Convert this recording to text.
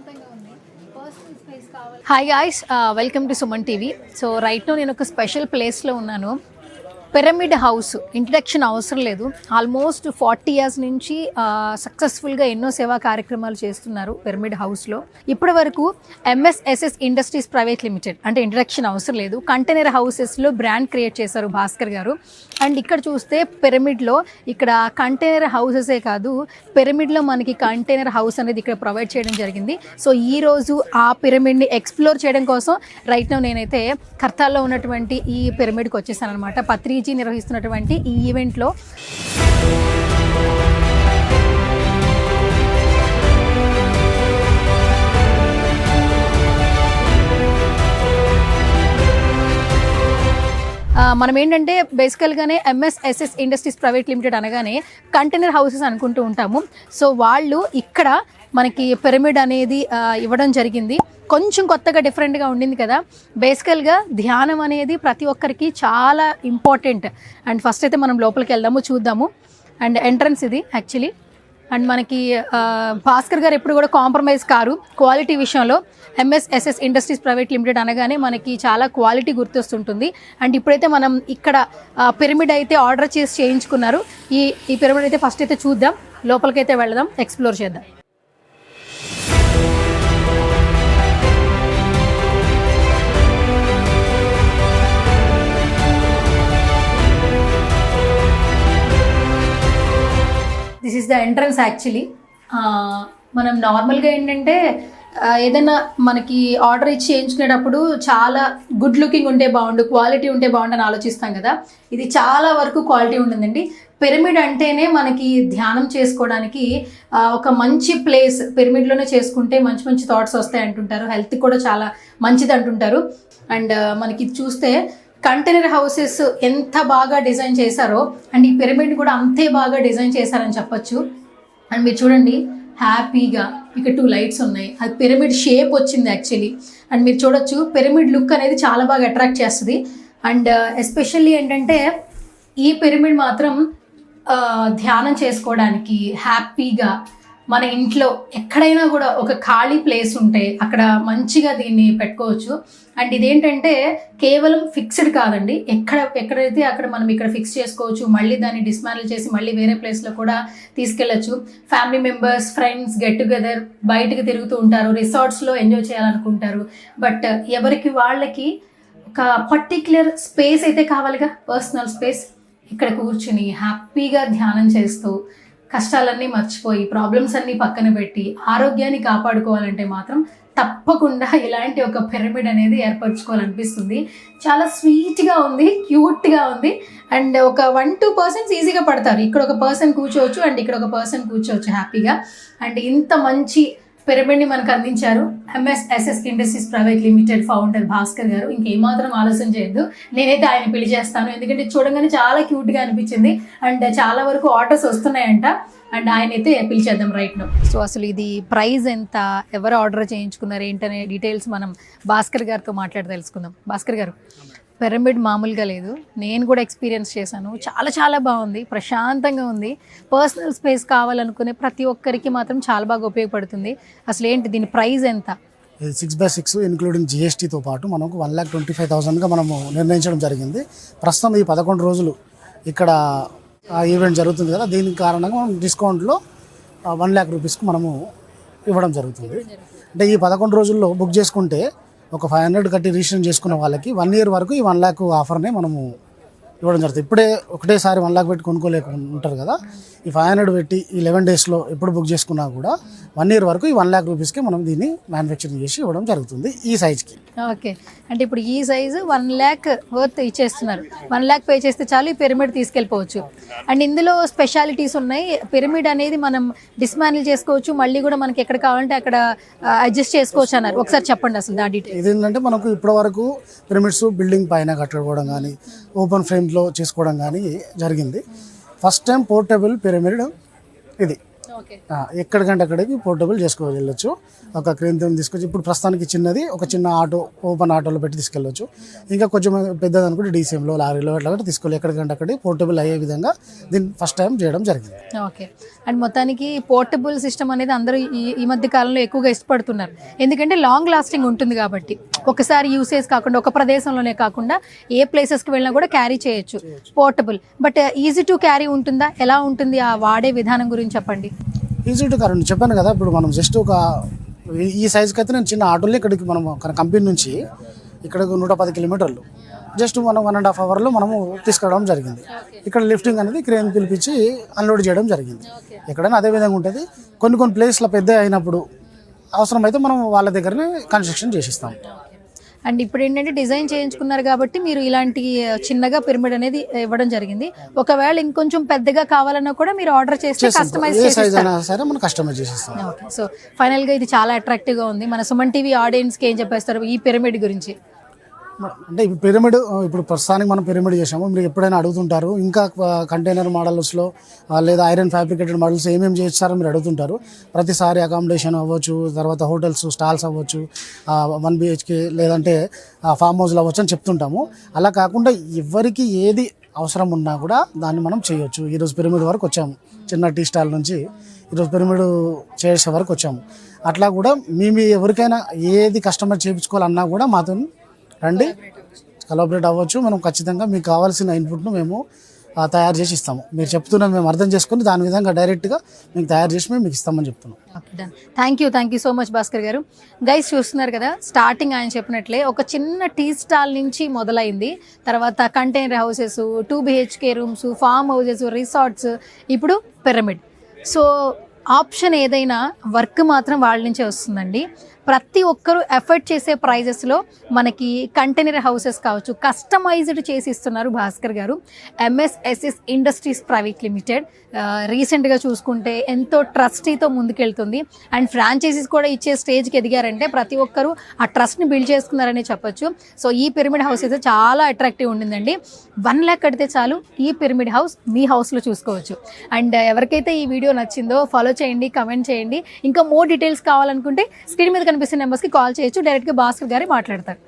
ప్రశాంతంగా ఉంది. Personal space కావాలి. Hi guys, welcome to Suman TV. So right now నేను ఒక స్పెషల్ ప్లేస్లో ఉన్నాను. పిరమిడ్ హౌస్ ఇంట్రడక్షన్ అవసరం లేదు. ఆల్మోస్ట్ 40 years నుంచి సక్సెస్ఫుల్గా ఎన్నో సేవా కార్యక్రమాలు చేస్తున్నారు పిరమిడ్ హౌస్లో. ఇప్పటి వరకు ఎంఎస్ఎస్ఎస్ ఇండస్ట్రీస్ ప్రైవేట్ లిమిటెడ్ అంటే ఇంట్రడక్షన్ అవసరం లేదు. కంటైనర్ హౌసెస్లో బ్రాండ్ క్రియేట్ చేశారు భాస్కర్ గారు. అండ్ ఇక్కడ చూస్తే పిరమిడ్లో ఇక్కడ కంటైనర్ హౌసెసే కాదు, పిరమిడ్లో మనకి కంటైనర్ హౌస్ అనేది ఇక్కడ ప్రొవైడ్ చేయడం జరిగింది. సో ఈరోజు ఆ పిరమిడ్ని ఎక్స్ప్లోర్ చేయడం కోసం రైట్ నౌ నేనైతే కర్తాల్లో ఉన్నటువంటి ఈ పిరమిడ్కి వచ్చేసాను అనమాట. పత్రిజీ నిర్వహిస్తున్నటువంటి ఈ ఈవెంట్లో మనం ఏంటంటే బేసికల్గానే ఎంఎస్ఎస్ఎస్ ఇండస్ట్రీస్ ప్రైవేట్ లిమిటెడ్ అనగానే కంటైనర్ హౌసెస్ అనుకుంటూ ఉంటాము. సో వాళ్ళు ఇక్కడ మనకి పిరమిడ్ అనేది ఇవ్వడం జరిగింది. కొంచెం కొత్తగా డిఫరెంట్గా ఉండింది కదా. బేసికల్గా ధ్యానం అనేది ప్రతి ఒక్కరికి చాలా ఇంపార్టెంట్. అండ్ ఫస్ట్ అయితే మనం లోపలికి వెళ్దాము, చూద్దాము. అండ్ ఎంట్రన్స్ ఇది యాక్చువల్లీ. అండ్ మనకి భాస్కర్ గారు ఎప్పుడు కూడా కాంప్రమైజ్ కారు క్వాలిటీ విషయంలో. ఎంఎస్ఎస్ఎస్ ఇండస్ట్రీస్ ప్రైవేట్ లిమిటెడ్ అనగానే మనకి చాలా క్వాలిటీ గుర్తొస్తుంటుంది. అండ్ ఇప్పుడైతే మనం ఇక్కడ పిరమిడ్ అయితే ఆర్డర్ చేసి చేయించుకున్నారు. ఈ పిరమిడ్ అయితే ఫస్ట్ అయితే చూద్దాం, లోపలికైతే వెళదాం, ఎక్స్ప్లోర్ చేద్దాం. This is the entrance actually. మనం నార్మల్గా ఏంటంటే ఏదైనా మనకి ఆర్డర్ ఇచ్చి చేయించుకునేటప్పుడు చాలా గుడ్ లుకింగ్ ఉంటే బాగుండు, క్వాలిటీ ఉంటే బాగుండు అని ఆలోచిస్తాం కదా. ఇది చాలా వరకు క్వాలిటీ ఉంటుందండి. పిరమిడ్ అంటేనే మనకి ధ్యానం చేసుకోవడానికి ఒక మంచి ప్లేస్. పిరమిడ్లోనే చేసుకుంటే మంచి మంచి థాట్స్ వస్తాయి అంటుంటారు, హెల్త్ కూడా చాలా మంచిది అంటుంటారు. అండ్ మనకి చూస్తే కంటైనర్ హౌసెస్ ఎంత బాగా డిజైన్ చేశారో అండ్ ఈ పిరమిడ్ కూడా అంతే బాగా డిజైన్ చేశారని చెప్పొచ్చు. అండ్ మీరు చూడండి హ్యాపీగా ఇక్కడ 2 lights ఉన్నాయి. అది పిరమిడ్ షేప్ వచ్చింది యాక్చువల్లీ. అండ్ మీరు చూడొచ్చు పిరమిడ్ లుక్ అనేది చాలా బాగా అట్రాక్ట్ చేస్తుంది. అండ్ ఎస్పెషల్లీ ఏంటంటే ఈ పిరమిడ్ మాత్రం ధ్యానం చేసుకోవడానికి హ్యాపీగా మన ఇంట్లో ఎక్కడైనా కూడా ఒక ఖాళీ ప్లేస్ ఉంటే అక్కడ మంచిగా దీన్ని పెట్టుకోవచ్చు. అండ్ ఇదేంటంటే కేవలం ఫిక్స్డ్ కాదండి, ఎక్కడైతే అక్కడ మనం ఇక్కడ ఫిక్స్ చేసుకోవచ్చు. మళ్ళీ దాన్ని డిస్మాంటిల్ చేసి మళ్ళీ వేరే ప్లేస్లో కూడా తీసుకెళ్ళచ్చు. Family members, friends get together బయటకు తిరుగుతూ ఉంటారు, రిసార్ట్స్లో ఎంజాయ్ చేయాలనుకుంటారు. బట్ ఎవరికి వాళ్ళకి ఒక పర్టిక్యులర్ స్పేస్ అయితే కావాలిగా, పర్సనల్ స్పేస్. ఇక్కడ కూర్చుని హ్యాపీగా ధ్యానం చేస్తూ కష్టాలన్నీ మర్చిపోయి ప్రాబ్లమ్స్ అన్నీ పక్కన పెట్టి ఆరోగ్యాన్ని కాపాడుకోవాలంటే మాత్రం తప్పకుండా ఇలాంటి ఒక పిరమిడ్ అనేది ఏర్పరచుకోవాలనిపిస్తుంది. చాలా స్వీట్గా ఉంది, క్యూట్గా ఉంది. అండ్ ఒక 1-2 persons ఈజీగా పడతారు. ఇక్కడ ఒక పర్సన్ కూర్చోవచ్చు అండ్ ఇక్కడ ఒక పర్సన్ కూర్చోవచ్చు హ్యాపీగా. అండ్ ఇంత మంచి పిరమిడ్ని మనకు అందించారు MSSS Industries Private Limited founder Bhaskar garu. ఇంకేమాత్రం ఆలోచన చేయొద్దు, నేనైతే ఆయన పెళ్లి చేస్తాను. ఎందుకంటే చూడగానే చాలా క్యూట్గా అనిపించింది అండ్ చాలా వరకు ఆర్డర్స్ వస్తున్నాయంట. అండ్ ఆయన అయితే పిలిచేద్దాం రైట్ నో. సో అసలు ఇది ప్రైస్ ఎంత, ఎవరు ఆర్డర్ చేయించుకున్నారు ఏంటనే డీటెయిల్స్ మనం భాస్కర్ గారితో మాట్లాడి తెలుసుకుందాం. భాస్కర్ గారు, పిరమిడ్ మామూలుగా లేదు, నేను కూడా ఎక్స్పీరియన్స్ చేశాను. చాలా చాలా బాగుంది, ప్రశాంతంగా ఉంది. పర్సనల్ స్పేస్ కావాలనుకునే ప్రతి ఒక్కరికి మాత్రం చాలా బాగా ఉపయోగపడుతుంది. అసలు ఏంటి దీని ప్రైస్ ఎంత? 6x6 ఇంక్లూడింగ్ జిఎస్టీతో పాటు మనకు 1,25,000గా మనము నిర్ణయించడం జరిగింది. ప్రస్తుతం ఈ 11 రోజులు ఇక్కడ ఈవెంట్ జరుగుతుంది కదా, దీనికి కారణంగా మనం డిస్కౌంట్లో 1,00,000 రూపీస్కి మనము ఇవ్వడం జరుగుతుంది. అంటే ఈ 11 రోజుల్లో బుక్ చేసుకుంటే ఒక 500 కట్టి రిజిస్ట్రేషన్ చేసుకున్న వాళ్ళకి 1 year వరకు ఈ 1,00,000 ఆఫర్నే మనము ఇవ్వడం జరుగుతుంది. ఇప్పుడే ఒకటేసారి 1,00,000 పెట్టి కొనుక్కోలేకుండా ఉంటారు కదా, ఈ 500 పెట్టి ఈ 11 daysలో ఎప్పుడు బుక్ చేసుకున్నా కూడా 1 year వరకు ఈ 1,00,000 రూపీస్కి మనం దీన్ని మ్యానుఫ్యాక్చరింగ్ చేసి ఇవ్వడం జరుగుతుంది ఈ సైజ్కి. ఓకే, అంటే ఇప్పుడు ఈ సైజు 1,00,000 వర్త్ ఇచ్చేస్తున్నారు. 1,00,000 పే చేస్తే చాలు ఈ పిరమిడ్ తీసుకెళ్ళిపోవచ్చు. అండ్ ఇందులో స్పెషాలిటీస్ ఉన్నాయి. పిరమిడ్ అనేది మనం డిస్మాంటిల్ చేసుకోవచ్చు, మళ్ళీ కూడా మనకి ఎక్కడ కావాలంటే అక్కడ అడ్జస్ట్ చేసుకోవచ్చు అన్నారు. ఒకసారి చెప్పండి అసలు దా డీటెయిల్. ఇదేంటంటే మనకు ఇప్పటి వరకు పిరమిడ్స్ బిల్డింగ్ పైన కట్టుకోవడం కానీ ఓపెన్ ఫ్రేమ్లో చేసుకోవడం కానీ జరిగింది. ఫస్ట్ టైం పోర్టబుల్ పిరమిడ్ ఇది. ఓకే. ఎక్కడికంటే అక్కడికి పోర్టబుల్ చేసుకోవాలి వెళ్ళొచ్చు. ఒక క్రేన్తో తీసుకొచ్చి ఇప్పుడు ప్రస్తుతానికి చిన్నది ఒక చిన్న ఆటో ఓపెన్ ఆటోలో పెట్టి తీసుకెళ్ళొచ్చు. ఇంకా కొంచెం పెద్దది అనుకుంటే డీసీఎంలో లారీలో అట్లా తీసుకెళ్ళి ఎక్కడికంటే అక్కడికి పోర్టబుల్ అయ్యే విధంగా దీన్ని ఫస్ట్ టైం చేయడం జరిగింది. ఓకే. అండ్ మొత్తానికి పోర్టబుల్ సిస్టమ్ అనేది అందరూ ఈ మధ్య కాలంలో ఎక్కువగా ఇష్టపడుతున్నారు. ఎందుకంటే లాంగ్ లాస్టింగ్ ఉంటుంది కాబట్టి ఒకసారి యూసేజ్ కాకుండా ఒక ప్రదేశంలోనే కాకుండా ఏ ప్లేసెస్కి వెళ్ళినా కూడా క్యారీ చేయొచ్చు portable. But easy to carry ఉంటుందా, ఎలా ఉంటుంది ఆ వాడే విధానం గురించి చెప్పండి. ఈజీ టు కరెంట్ చెప్పాను కదా. ఇప్పుడు మనం జస్ట్ ఒక ఈ సైజుకి అయితే నేను చిన్న ఆటోలో ఇక్కడికి మనం కంపెనీ నుంచి ఇక్కడికి 110 కిలోమీటర్లు జస్ట్ మనం 1.5 అవర్లో మనము తీసుకురావడం జరిగింది. ఇక్కడ లిఫ్టింగ్ అనేది క్రేన్ పిలిపించి అన్లోడ్ చేయడం జరిగింది. ఎక్కడైనా అదే విధంగా ఉంటుంది. కొన్ని ప్లేస్లో పెద్ద అయినప్పుడు అవసరమైతే మనం వాళ్ళ దగ్గరనే కన్స్ట్రక్షన్ చేసిస్తాం. అండ్ ఇప్పుడు ఏంటంటే డిజైన్ చేయించుకున్నారు కాబట్టి మీరు ఇలాంటి చిన్నగా పిరమిడ్ అనేది ఇవ్వడం జరిగింది. ఒకవేళ ఇంకొంచెం పెద్దగా కావాలన్నా కూడా మీరు ఆర్డర్ చేస్తే కస్టమైజ్ చేసిస్తాం. ఓకే. సో ఫైనల్ గా ఇది చాలా అట్రాక్టివ్ గా ఉంది. మన సుమన్ టీవీ ఆడియన్స్ కి ఏం చెప్పేస్తారు ఈ పిరమిడ్ గురించి? అంటే పిరమిడ్ ఇప్పుడు ప్రస్తుతానికి మనం పిరమిడ్ చేసాము. మీరు ఎప్పుడైనా అడుగుతుంటారు ఇంకా కంటైనర్ మోడల్స్లో లేదా ఐరన్ ఫ్యాబ్రికేటెడ్ మోడల్స్ ఏమేమి చేస్తారో మీరు అడుగుతుంటారు. ప్రతిసారి అకామిడేషన్ అవ్వచ్చు, తర్వాత హోటల్స్ స్టాల్స్ అవ్వచ్చు, 1 BHK లేదంటే ఫామ్ హౌస్లు అవ్వచ్చు అని చెప్తుంటాము. అలా కాకుండా ఎవరికి ఏది అవసరం ఉన్నా కూడా దాన్ని మనం చేయొచ్చు. ఈరోజు పిరమిడ్ వరకు వచ్చాము, చిన్న టీ స్టాల్ నుంచి ఈరోజు పిరమిడ్ చేసే వరకు వచ్చాము. అట్లా కూడా మేము ఎవరికైనా ఏది కస్టమర్ చేయించుకోవాలన్నా కూడా మాతో రండి, కొలాబరేట్ అవ్వచ్చు. మనం ఖచ్చితంగా మీకు కావాల్సిన ఇన్పుట్ను మేము తయారు చేసి ఇస్తాము. మీరు చెప్తున్నా మేము అర్థం చేసుకుని దాని విధంగా డైరెక్ట్గా మీకు తయారు చేసి మేము మీకు ఇస్తామని చెప్తున్నాం. Thank you so much Bhaskar గారు. గైస్ చూస్తున్నారు కదా, స్టార్టింగ్ ఆయన చెప్పినట్లే ఒక చిన్న టీ స్టాల్ నుంచి మొదలైంది. తర్వాత container houses, 2 BHK rooms, form houses, resorts, ఇప్పుడు పిరమిడ్. సో ఆప్షన్ ఏదైనా వర్క్ మాత్రం వాళ్ళ నుంచే వస్తుందండి. ప్రతి ఒక్కరూ ఎఫర్ట్ చేసే ప్రైజెస్లో మనకి కంటైనర్ హౌసెస్ కావచ్చు కస్టమైజ్డ్ చేసి ఇస్తున్నారు భాస్కర్ గారు. MSSS ఇండస్ట్రీస్ ప్రైవేట్ లిమిటెడ్ రీసెంట్గా చూసుకుంటే ఎంతో ట్రస్టీతో ముందుకెళ్తుంది. అండ్ ఫ్రాంచైజీస్ కూడా ఇచ్చే స్టేజ్కి ఎదిగారంటే ప్రతి ఒక్కరూ ఆ ట్రస్ట్ని బిల్డ్ చేసుకున్నారనే చెప్పొచ్చు. సో ఈ పిరమిడ్ హౌస్ అయితే చాలా అట్రాక్టివ్ ఉండిందండి. 1 lakh కడితే చాలు ఈ పిరమిడ్ హౌస్ మీ హౌస్లో చూసుకోవచ్చు. అండ్ ఎవరికైతే ఈ వీడియో నచ్చిందో ఫాలో చేయండి, కమెంట్ చేయండి. ఇంకా మోర్ డీటెయిల్స్ కావాలనుకుంటే స్క్రీన్ మీద కనిపిస్తున్న నెంబర్స్కి కాల్ చేయొచ్చు. డైరెక్ట్గా భాస్కర్ గారే మాట్లాడతారు.